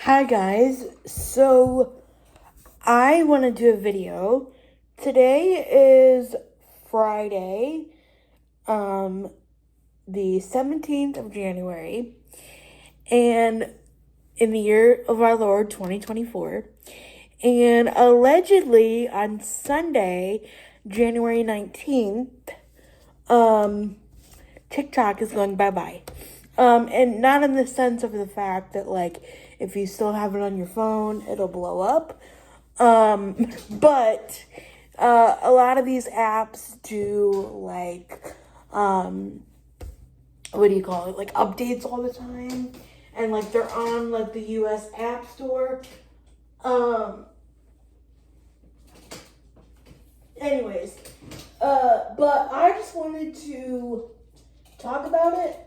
Hi guys, so I want to do a video. Today is Friday, the 17th of January, and in the year of our Lord 2024, and allegedly on Sunday, January 19th, TikTok is going bye-bye. And not in the sense of the fact that, like, if you still have it on your phone, it'll blow up. But a lot of these apps do, like, what do you call it? Like, updates all the time. And, like, they're on, like, the US App Store. Anyways, but I just wanted to talk about it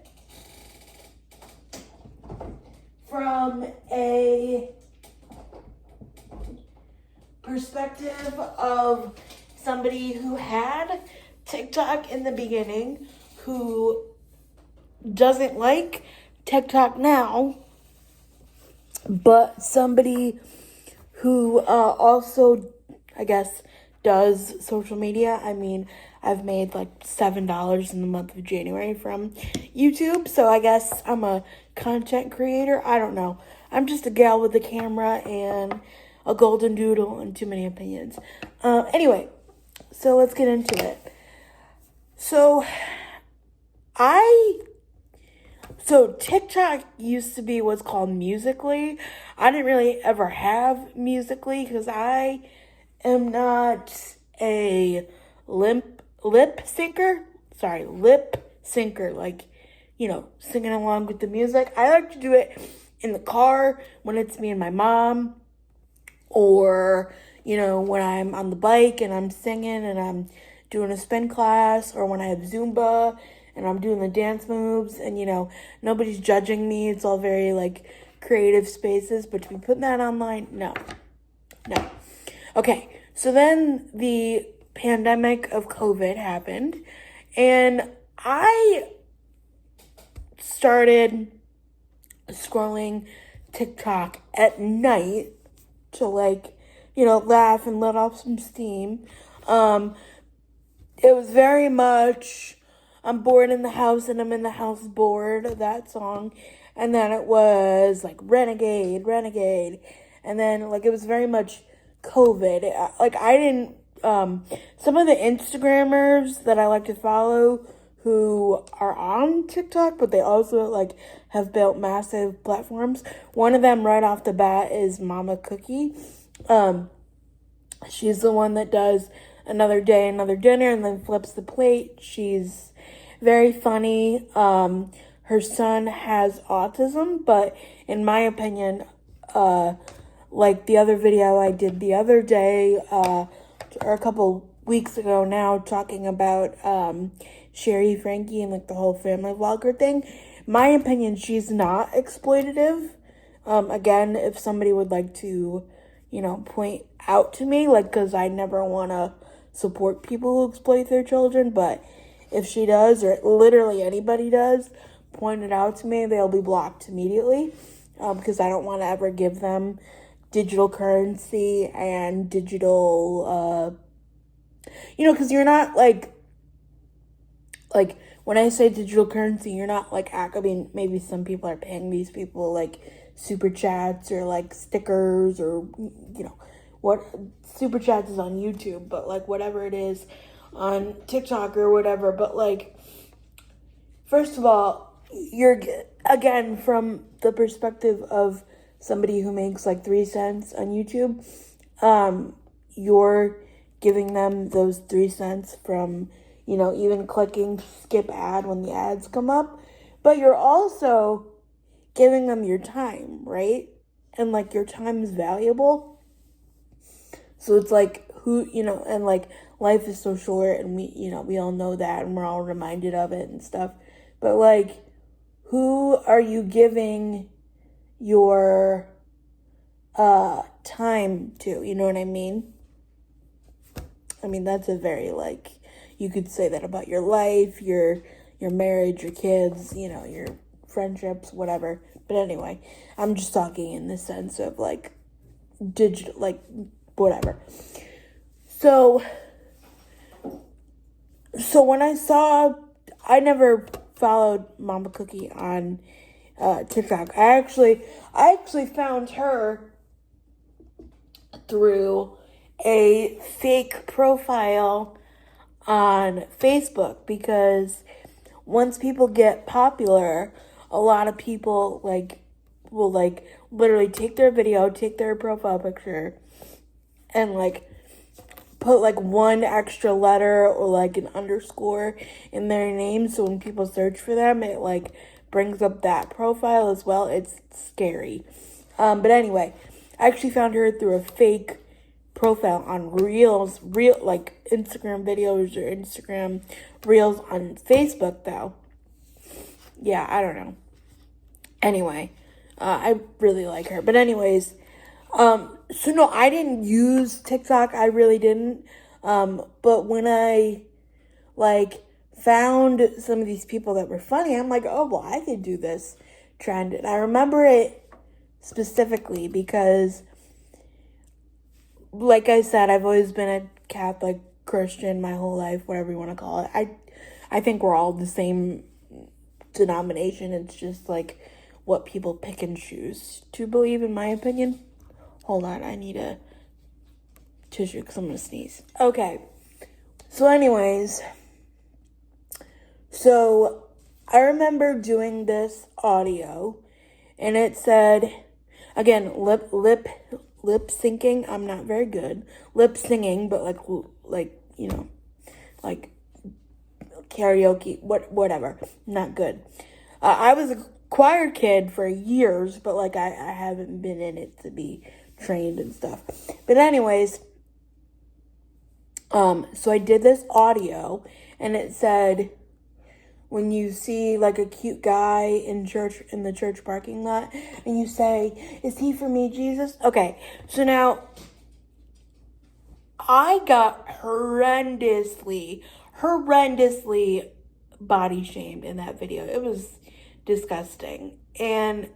from a perspective of somebody who had TikTok in the beginning, who doesn't like TikTok now, but somebody who also, I guess, does social media. I mean, I've made like $7 in the month of January from YouTube, so I guess I'm a content creator. I don't know. I'm just a gal with a camera and a golden doodle and too many opinions. Anyway, so let's get into it. So TikTok used to be what's called Musical.ly. I didn't really ever have Musical.ly because I am not a lip syncer, like, singing along with the music. I like to do it in the car when it's me and my mom, or, when I'm on the bike and I'm singing and I'm doing a spin class, or when I have Zumba and I'm doing the dance moves and, nobody's judging me. It's all very, like, creative spaces, but to be putting that online, no. Okay, so then the pandemic of COVID happened, and I started scrolling TikTok at night to, like, laugh and let off some steam. It was very much, I'm bored in the house and I'm in the house bored, that song. And then it was, like, Renegade. And then, like, it was very much COVID. Like, I didn't, some of the Instagrammers that I like to follow who are on TikTok, but they also, like, have built massive platforms. One of them right off the bat is Mama Cookie. She's the one that does Another Day, Another Dinner, and then flips the plate. She's very funny. Her son has autism, but in my opinion, like the other video I did the other day, or a couple weeks ago now, talking about Sherry, Frankie, and, like, the whole family vlogger thing, my opinion, she's not exploitative. Again, if somebody would like to, point out to me, like, because I never want to support people who exploit their children, but if she does, or literally anybody does, point it out to me, they'll be blocked immediately, because I don't want to ever give them digital currency and digital, because you're not, like, when I say digital currency, you're not, like, I mean, maybe some people are paying these people, like, super chats or, like, stickers, or, what super chats is on YouTube, but, like, whatever it is on TikTok or whatever. But, like, first of all, you're, again, from the perspective of somebody who makes, like, 3 cents on YouTube, you're giving them those 3 cents from, even clicking skip ad when the ads come up, but you're also giving them your time, right? And, like, your time is valuable. So it's like, and, like, life is so short, and we all know that, and we're all reminded of it and stuff. But, like, who are you giving your time to? You know what I mean? I mean, that's a very, like, you could say that about your life, your marriage, your kids, your friendships, whatever. But anyway, I'm just talking in the sense of like digital, like whatever. So when I never followed Mama Cookie on TikTok. I actually found her through a fake profile on Facebook, because once people get popular, a lot of people will literally take their video, take their profile picture, and put one extra letter or an underscore in their name, so when people search for them, it brings up that profile as well. It's scary. But anyway, I actually found her through a fake profile on Reels, Instagram videos or Instagram Reels on Facebook, though. Yeah, I don't know. Anyway, I really like her. But anyways, so no, I didn't use TikTok. I really didn't. But when I, found some of these people that were funny, I'm like, oh, well, I could do this trend. And I remember it specifically because, like I said, I've always been a Catholic Christian my whole life, whatever you want to call it. I think we're all the same denomination. It's just what people pick and choose to believe, in my opinion. Hold on, I need a tissue because I'm going to sneeze. Okay, so anyways, so I remember doing this audio, and it said, again, lip syncing. I'm not very good. Lip singing, but karaoke, whatever. Not good. I was a choir kid for years, but I haven't been in it to be trained and stuff. But anyways, so I did this audio, and it said, when you see a cute guy in the church parking lot, and you say, "Is he for me, Jesus?" Okay, so now I got horrendously body shamed in that video. It was disgusting. And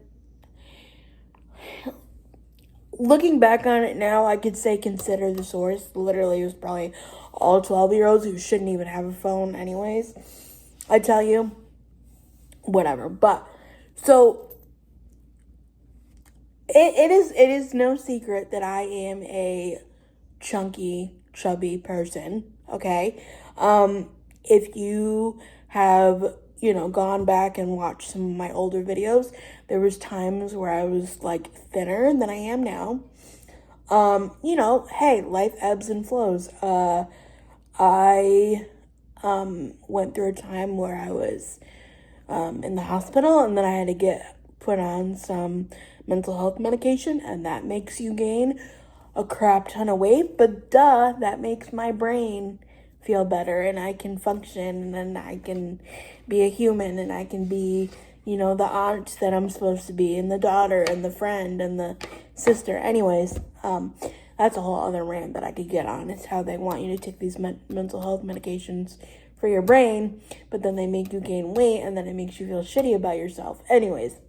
looking back on it now, I could say consider the source. Literally, it was probably all 12-year-olds who shouldn't even have a phone anyways. I tell you, whatever. But so it is no secret that I am a chubby person. Okay, if you have gone back and watched some of my older videos, there was times where I was thinner than I am now. Hey, life ebbs and flows. I went through a time where I was in the hospital, and then I had to get put on some mental health medication, and that makes you gain a crap ton of weight, but that makes my brain feel better, and I can function, and I can be a human, and I can be, the aunt that I'm supposed to be, and the daughter, and the friend, and the sister. Anyways, that's a whole other rant that I could get on. It's how they want you to take these mental health medications for your brain, but then they make you gain weight, and then it makes you feel shitty about yourself. Anyways,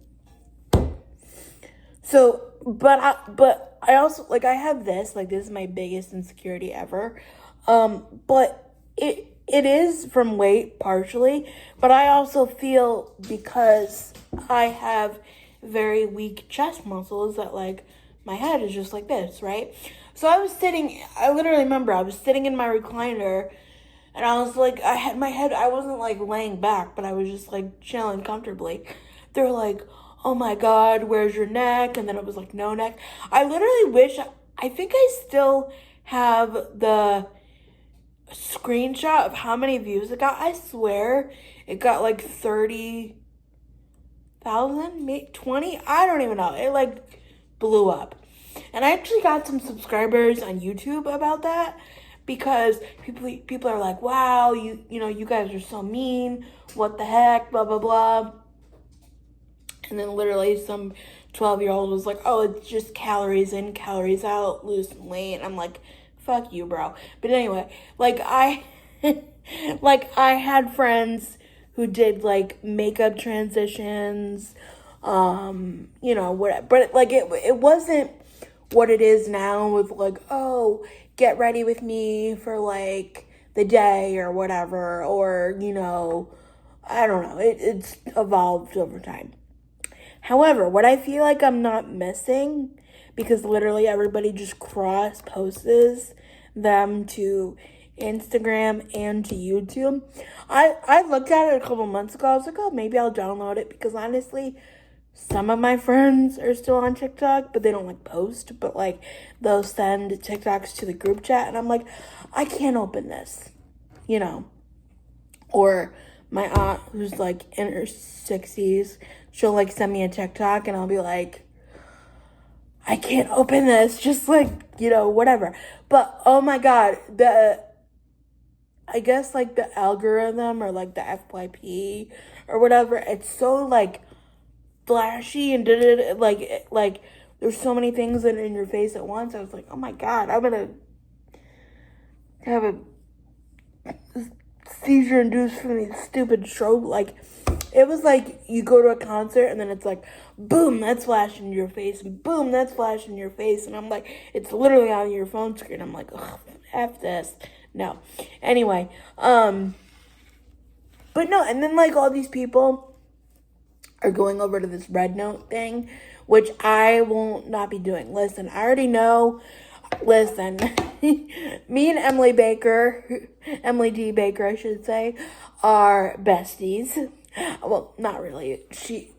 so, but I also, I have this, this is my biggest insecurity ever, but it is from weight partially, but I also feel because I have very weak chest muscles that my head is just like this, right? So I literally remember I was sitting in my recliner, and I was I had my head, I wasn't laying back, but I was just chilling comfortably. They were like, "Oh my God, where's your neck?" And then it was no neck. I literally I think I still have the screenshot of how many views it got. I swear it got 30,000, maybe 20. I don't even know. It blew up. And I actually got some subscribers on YouTube about that, because people are like, "Wow, you guys are so mean. What the heck, blah, blah, blah." And then literally some 12-year-old was like, "Oh, it's just calories in, calories out, lose some weight." I'm like, fuck you, bro. But anyway, I had friends who did like makeup transitions, what, but like it wasn't what it is now with like, oh, get ready with me for like the day or whatever, or I don't know, it's evolved over time. However, what I feel like I'm not missing, because literally everybody just cross posts them to Instagram and to YouTube. I looked at it a couple months ago. I was like, oh, maybe I'll download it, because honestly, some of my friends are still on TikTok, but they don't like post, but like they'll send TikToks to the group chat, and I'm like, I can't open this, Or my aunt, who's like in her 60s, she'll like send me a TikTok, and I'll be like, I can't open this, just like, whatever. But oh my God, I guess like the algorithm or like the FYP or whatever, it's so like flashy and like there's so many things that are in your face at once. I was like, oh my God, I'm gonna have a seizure induced from these stupid strobe. Like, it was like you go to a concert and then it's like, boom, that's flashing in your face, and boom, that's flashing in your face, and I'm like, it's literally on your phone screen. I'm like, ugh, F this. No. Anyway, but no, and then like all these people are going over to this Red Note thing, which I will not be doing. Listen, I already know. Listen, me and Emily D. Baker, I should say, are besties. Well, not really. She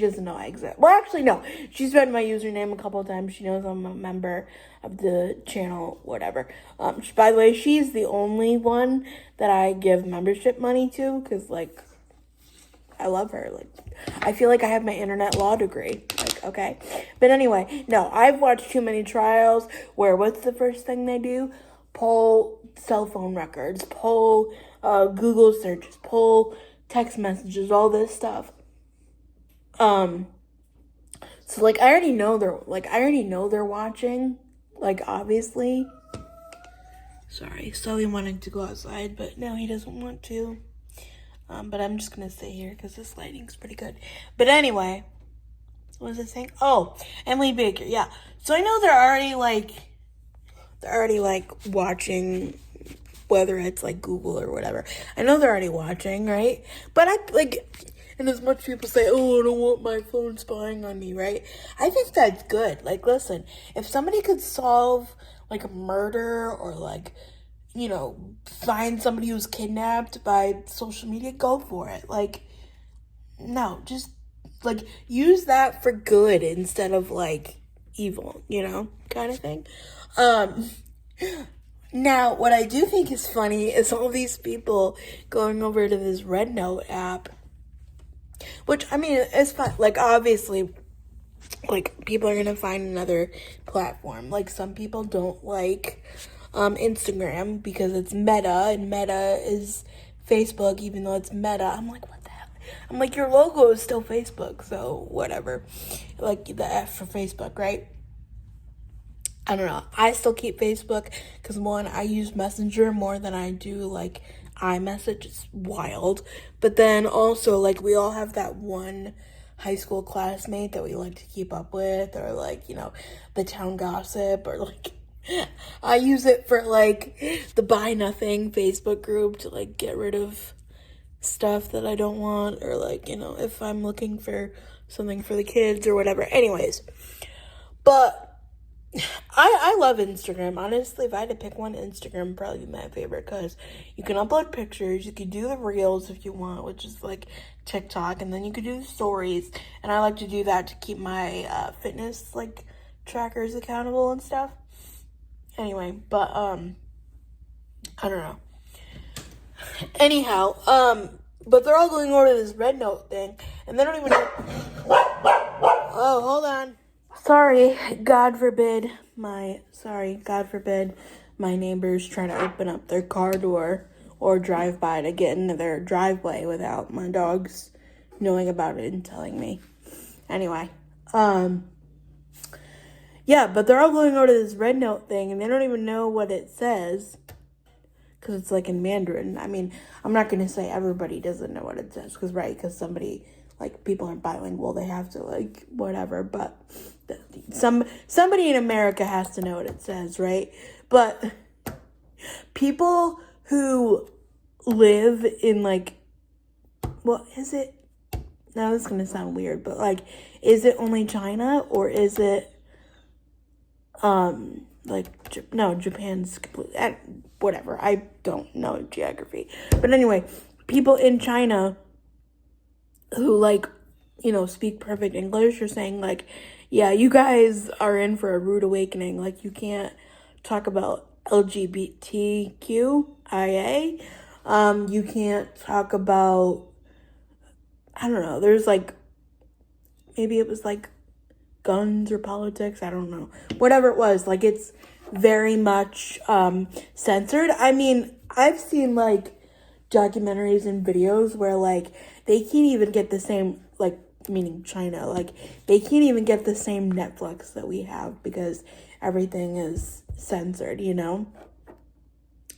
doesn't know I exist. Well, actually, no. She's read my username a couple of times. She knows I'm a member of the channel, whatever. By the way, she's the only one that I give membership money to, because, like, I love her. Like, I feel like I have my internet law degree. Like, okay. But anyway, no, I've watched too many trials where what's the first thing they do? Pull cell phone records, pull Google searches, pull text messages, all this stuff. So like I already know they're watching. Like, obviously. Sorry, Sully wanted to go outside, but no, he doesn't want to. But I'm just gonna stay here because this lighting's pretty good. But anyway, what was I saying? Oh, Emily Baker, yeah. So I know they're already like watching, whether it's like Google or whatever. I know they're already watching, right? But and as much people say, oh, I don't want my phone spying on me, right? I think that's good. Like, listen, if somebody could solve like a murder or like, find somebody who's kidnapped by social media, go for it. Like, no, just, like, use that for good instead of, like, evil, kind of thing. Now, what I do think is funny is all these people going over to this Red Note app, which, I mean, it's fun. Like, obviously, like, people are gonna find another platform. Like, some people don't like Instagram because it's Meta, and Meta is Facebook, even though it's Meta. I'm like, what the hell? I'm like, your logo is still Facebook, so whatever. Like, the F for Facebook, right? I don't know. I still keep Facebook because, one, I use Messenger more than I do, like, iMessage. It's wild. But then also, like, we all have that one high school classmate that we like to keep up with, or, like, the town gossip, or, like, I use it for, like, the Buy Nothing Facebook group to, like, get rid of stuff that I don't want, or, like, if I'm looking for something for the kids or whatever. Anyways, but I love Instagram. Honestly, if I had to pick one, Instagram would probably be my favorite, because you can upload pictures, you can do the reels if you want, which is like TikTok, and then you could do stories, and I like to do that to keep my fitness, like, trackers accountable and stuff. Anyway, but, I don't know. Anyhow, but they're all going over to this Red Note thing, and they don't even know. Oh, hold on. Sorry, God forbid my neighbors trying to open up their car door or drive by to get into their driveway without my dogs knowing about it and telling me. Anyway, yeah, but they're all going over to this Red Note thing, and they don't even know what it says, because it's like in Mandarin. I mean, I'm not going to say everybody doesn't know what it says, because somebody, like, people are bilingual, they have to, like, whatever, but somebody in America has to know what it says, right? But people who live in, like, well, is it, now this is going to sound weird, but, like, is it only China, or is it, no, Japan's completely, whatever, I don't know geography, but anyway, people in China who, like, you know, speak perfect English are saying, like, yeah, you guys are in for a rude awakening, like, you can't talk about LGBTQIA, you can't talk about, I don't know, there's, like, maybe it was, like, guns or politics, I don't know, whatever it was, like, it's very much censored. I mean, I've seen, like, documentaries and videos where, like, they can't even get the same, like, meaning China, like, they can't even get the same Netflix that we have because everything is censored, you know?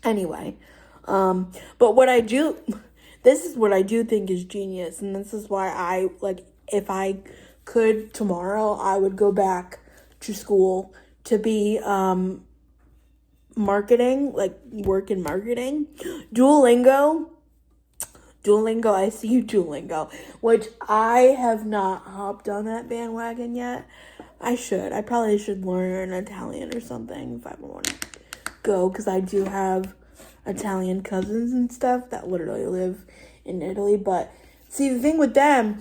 Anyway, but this is what I do think is genius, and this is why I, like, if I could tomorrow, I would go back to school to be marketing, like, work in marketing. Duolingo, I see you, Duolingo, which I have not hopped on that bandwagon yet. I probably should learn Italian or something if I want to go, because I do have Italian cousins and stuff that literally live in Italy. But see, the thing with them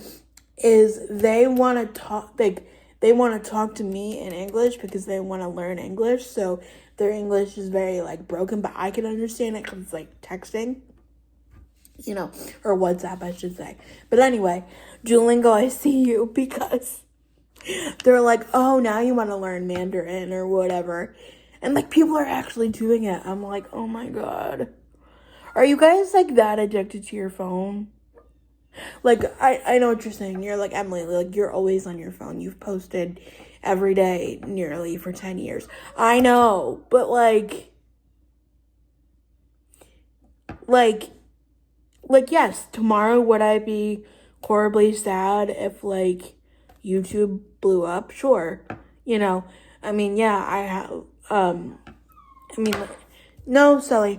is they want to talk, like, they want to talk to me in English because they want to learn English, so their English is very, like, broken, but I can understand it because it's, like, texting, you know, or WhatsApp, I should say. But anyway, Duolingo, I see you, because they're like, oh, now you want to learn Mandarin or whatever, and, like, people are actually doing it. I'm like, oh my god, are you guys, like, that addicted to your phone? Like, I know what you're saying. You're like, Emily, like, you're always on your phone. You've posted every day nearly for 10 years. I know, but, like, yes, tomorrow would I be horribly sad if, like, YouTube blew up? Sure. You know, I mean, yeah, I have, I mean, like, no, Sully.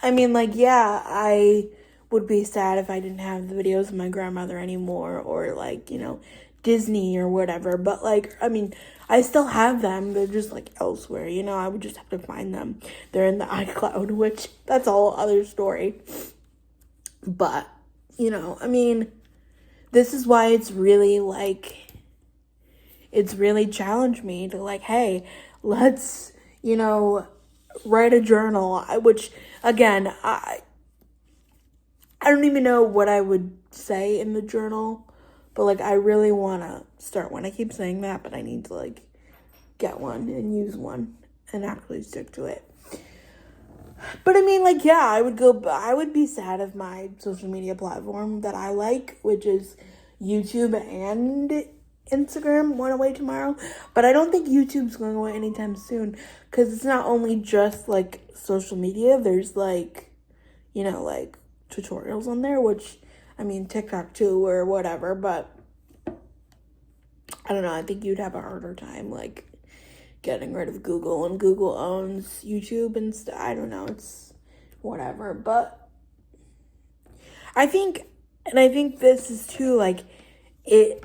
I mean, like, yeah, I would be sad if I didn't have the videos of my grandmother anymore, or, like, you know, Disney or whatever, but, like, I mean, I still have them, they're just, like, elsewhere, you know, I would just have to find them. They're in the iCloud, which, that's a whole other story, but, you know, I mean, this is why it's really, like, it's really challenged me to, like, hey, let's, you know, write a journal, which, again, I don't even know what I would say in the journal, but, like, I really want to start one. I keep saying that, but I need to, like, get one and use one and actually stick to it. But, I mean, like, yeah, I would be sad if my social media platform that I like, which is YouTube and Instagram, went away tomorrow. But I don't think YouTube's going away anytime soon, because it's not only just, like, social media. There's, like, you know, like, tutorials on there, which, I mean, TikTok too, or whatever, but I don't know, I think you'd have a harder time, like, getting rid of Google, and Google owns YouTube and stuff. I don't know, it's whatever, but I think this is too, like, it,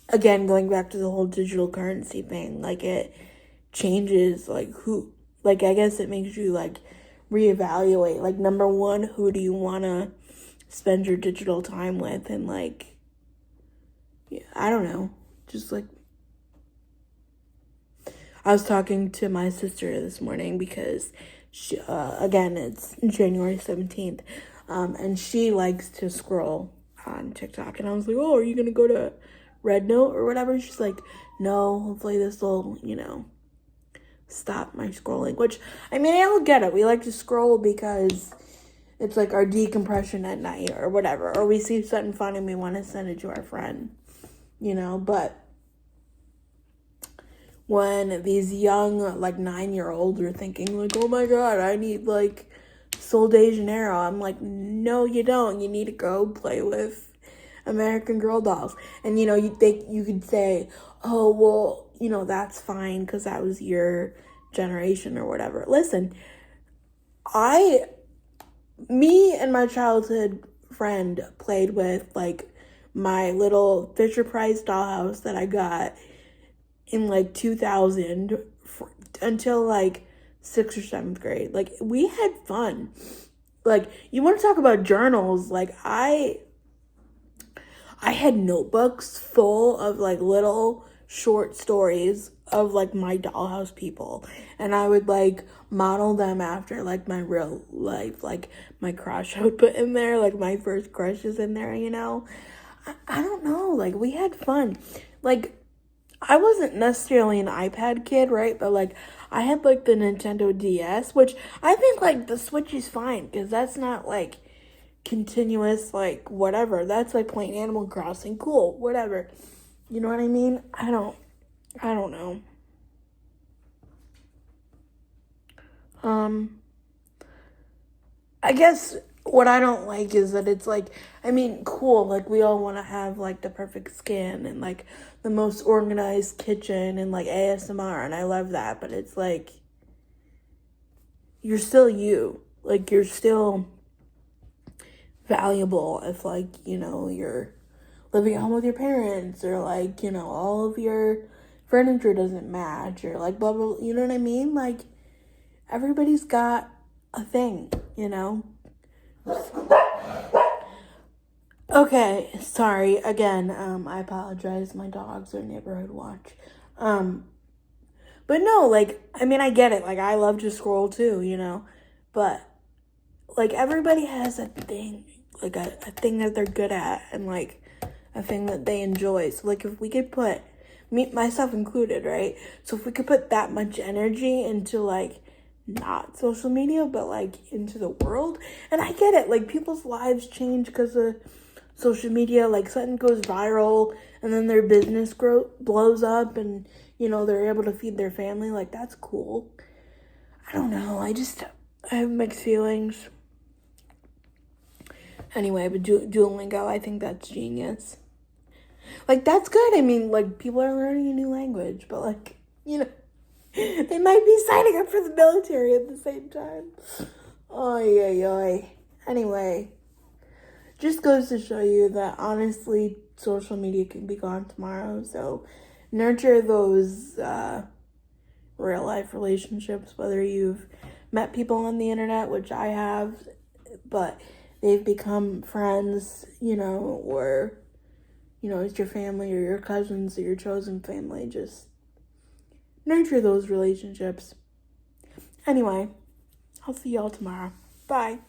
again, going back to the whole digital currency thing, like, it changes, like, who, like, I guess it makes you, like, reevaluate, like, number one, who do you want to spend your digital time with, and, like, yeah, I don't know, just, like, I was talking to my sister this morning because she, again, it's January 17th, and she likes to scroll on TikTok, and I was like, oh, are you gonna go to Red Note or whatever? She's like, no, hopefully this will, you know, stop my scrolling, which, I mean, I don't get it. We like to scroll because it's, like, our decompression at night or whatever, or we see something fun and we want to send it to our friend, you know, but when these young, like, 9-year-olds are thinking, like, oh my god, I need, like, Sol de Janeiro. I'm like, no, you don't. You need to go play with American Girl dolls. And, you know, you could say, oh, well, you know, that's fine because that was your generation or whatever. Listen, me and my childhood friend played with, like, my little Fisher-Price dollhouse that I got in, like, 2000 until, like, 6th or 7th grade. Like, we had fun. Like, you want to talk about journals, like, I had notebooks full of, like, little short stories of, like, my dollhouse people, and I would, like, model them after, like, my real life, like, my crush I would put in there, like, my first crush is in there, you know? I don't know, like, we had fun. Like, I wasn't necessarily an iPad kid, right? But, like, I had, like, the Nintendo DS, which I think, like, the Switch is fine, because that's not, like, continuous, like, whatever. That's, like, playing Animal Crossing. Cool, whatever. You know what I mean? I don't know. I guess what I don't like is that it's like, I mean, cool, like, we all want to have, like, the perfect skin and, like, the most organized kitchen and, like, ASMR, and I love that, but it's like, you're still you. Like, you're still valuable if, like, you know, you're living at home with your parents, or, like, you know, all of your furniture doesn't match, or, like, blah, blah, you know what I mean? Like, everybody's got a thing, you know? Okay, sorry, again, I apologize, my dogs are neighborhood watch. But no, like, I mean, I get it, like, I love to scroll too, you know? But, like, everybody has a thing, like, a thing that they're good at, and, like, a thing that they enjoy. So, like, if we could put, myself included, right? So if we could put that much energy into, like, not social media, but, like, into the world, and I get it, like, people's lives change because of social media, like, something goes viral, and then their business blows up, and, you know, they're able to feed their family, like, that's cool. I don't know, I have mixed feelings. Anyway, but Duolingo, I think that's genius. Like, that's good. I mean, like, people are learning a new language, but, like, you know, they might be signing up for the military at the same time. Oy. Anyway, just goes to show you that, honestly, social media can be gone tomorrow, so nurture those real life relationships, whether you've met people on the internet, which I have, but they've become friends, you know, or, you know, it's your family or your cousins or your chosen family. Just nurture those relationships. Anyway, I'll see y'all tomorrow. Bye.